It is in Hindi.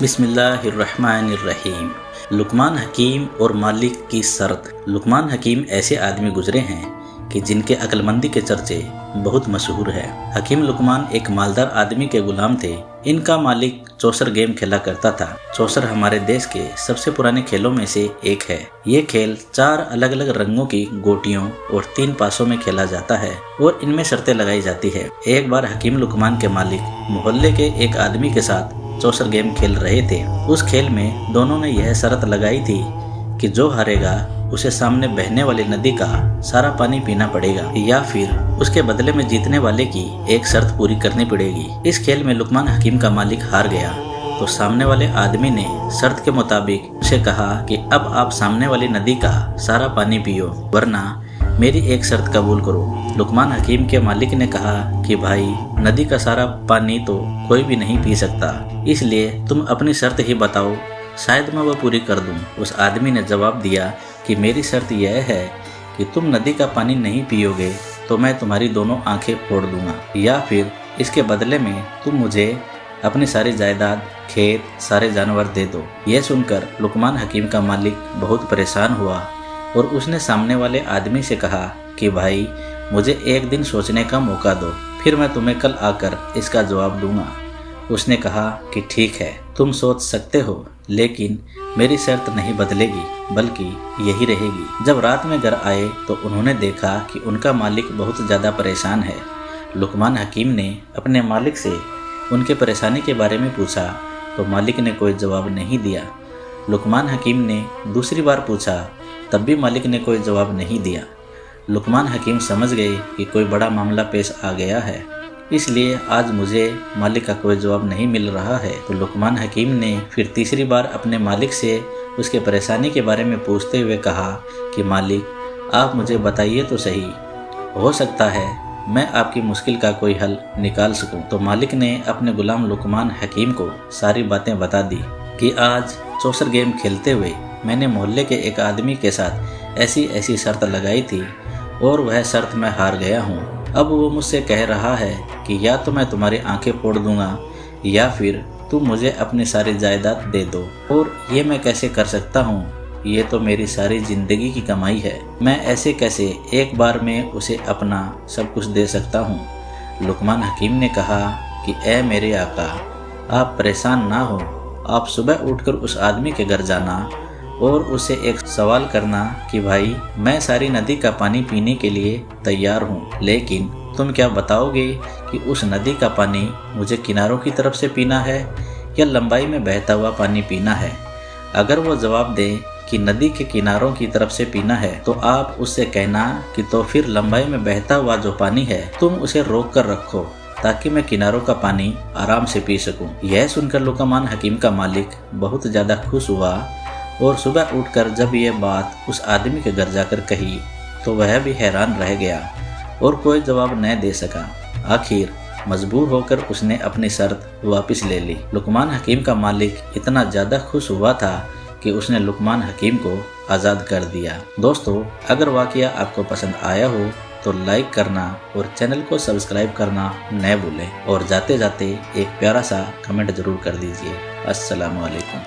बिस्मिल्लाहिर्रहमानिर्रहीम। लुकमान हकीम और मालिक की शर्त। लुकमान हकीम ऐसे आदमी गुजरे हैं कि जिनके अक्लमंदी के चर्चे बहुत मशहूर है। हकीम लुकमान एक मालदार आदमी के गुलाम थे। इनका मालिक चौसर गेम खेला करता था। चौसर हमारे देश के सबसे पुराने खेलों में से एक है। ये खेल 4 अलग अलग रंगों की गोटियों और 3 पासों में खेला जाता है और इनमें शर्तें लगाई जाती है। एक बार हकीम लुकमान के मालिक मोहल्ले के एक आदमी के साथ चौसर गेम खेल रहे थे। उस खेल में दोनों ने यह शर्त लगाई थी कि जो हारेगा उसे सामने बहने वाली नदी का सारा पानी पीना पड़ेगा या फिर उसके बदले में जीतने वाले की एक शर्त पूरी करनी पड़ेगी। इस खेल में लुकमान हकीम का मालिक हार गया तो सामने वाले आदमी ने शर्त के मुताबिक उसे कहा कि अब आप सामने वाली नदी का सारा पानी पियो वरना मेरी एक शर्त कबूल करो। लुकमान हकीम के मालिक ने कहा कि भाई, नदी का सारा पानी तो कोई भी नहीं पी सकता, इसलिए तुम अपनी शर्त ही बताओ, शायद मैं वह पूरी कर दूं। उस आदमी ने जवाब दिया कि मेरी शर्त यह है कि तुम नदी का पानी नहीं पियोगे तो मैं तुम्हारी दोनों आंखें फोड़ दूंगा या फिर इसके बदले में तुम मुझे अपनी सारी जायदाद, खेत, सारे जानवर दे दो। यह सुनकर लुकमान हकीम का मालिक बहुत परेशान हुआ और उसने सामने वाले आदमी से कहा कि भाई, मुझे एक दिन सोचने का मौका दो, फिर मैं तुम्हें कल आकर इसका जवाब दूंगा। उसने कहा कि ठीक है, तुम सोच सकते हो, लेकिन मेरी शर्त नहीं बदलेगी बल्कि यही रहेगी। जब रात में घर आए तो उन्होंने देखा कि उनका मालिक बहुत ज़्यादा परेशान है। लुकमान हकीम ने अपने मालिक से उनके परेशानी के बारे में पूछा तो मालिक ने कोई जवाब नहीं दिया। लुकमान हकीम ने दूसरी बार पूछा, तब भी मालिक ने कोई जवाब नहीं दिया। लुकमान हकीम समझ गए कि कोई बड़ा मामला पेश आ गया है, इसलिए आज मुझे मालिक का कोई जवाब नहीं मिल रहा है। तो लुकमान हकीम ने फिर तीसरी बार अपने मालिक से उसके परेशानी के बारे में पूछते हुए कहा कि मालिक, आप मुझे बताइए तो सही, हो सकता है मैं आपकी मुश्किल का कोई हल निकाल सकूं। तो मालिक ने अपने गुलाम लुकमान हकीम को सारी बातें बता दी कि आज चौसर गेम खेलते हुए मैंने मोहल्ले के एक आदमी के साथ ऐसी शर्त लगाई थी और वह शर्त मैं हार गया हूँ। अब वो मुझसे कह रहा है कि या तो मैं तुम्हारी आंखें फोड़ दूंगा या फिर तुम मुझे अपनी सारी जायदाद दे दो। और ये मैं कैसे कर सकता हूँ? ये तो मेरी सारी ज़िंदगी की कमाई है, मैं ऐसे कैसे एक बार में उसे अपना सब कुछ दे सकता हूँ। लुकमान हकीम ने कहा कि ए मेरे आका, आप परेशान ना हो, आप सुबह उठकर उस आदमी के घर जाना और उसे एक सवाल करना कि भाई, मैं सारी नदी का पानी पीने के लिए तैयार हूँ, लेकिन तुम क्या बताओगे कि उस नदी का पानी मुझे किनारों की तरफ से पीना है या लंबाई में बहता हुआ पानी पीना है? अगर वो जवाब दे कि नदी के किनारों की तरफ से पीना है तो आप उससे कहना कि तो फिर लंबाई में बहता हुआ जो पानी है तुम उसे रोक कर रखो ताकि मैं किनारों का पानी आराम से पी सकूं। यह सुनकर लुकमान हकीम का मालिक बहुत ज़्यादा खुश हुआ और सुबह उठकर जब यह बात उस आदमी के घर जाकर कही तो वह भी हैरान रह गया और कोई जवाब न दे सका। आखिर मजबूर होकर उसने अपनी शर्त वापस ले ली। लुकमान हकीम का मालिक इतना ज़्यादा खुश हुआ था कि उसने लुकमान हकीम को आज़ाद कर दिया। दोस्तों, अगर वाक़या आपको पसंद आया हो तो लाइक करना और चैनल को सब्सक्राइब करना न भूलें और जाते जाते एक प्यारा सा कमेंट ज़रूर कर दीजिए। अस्सलामु अलैकुम।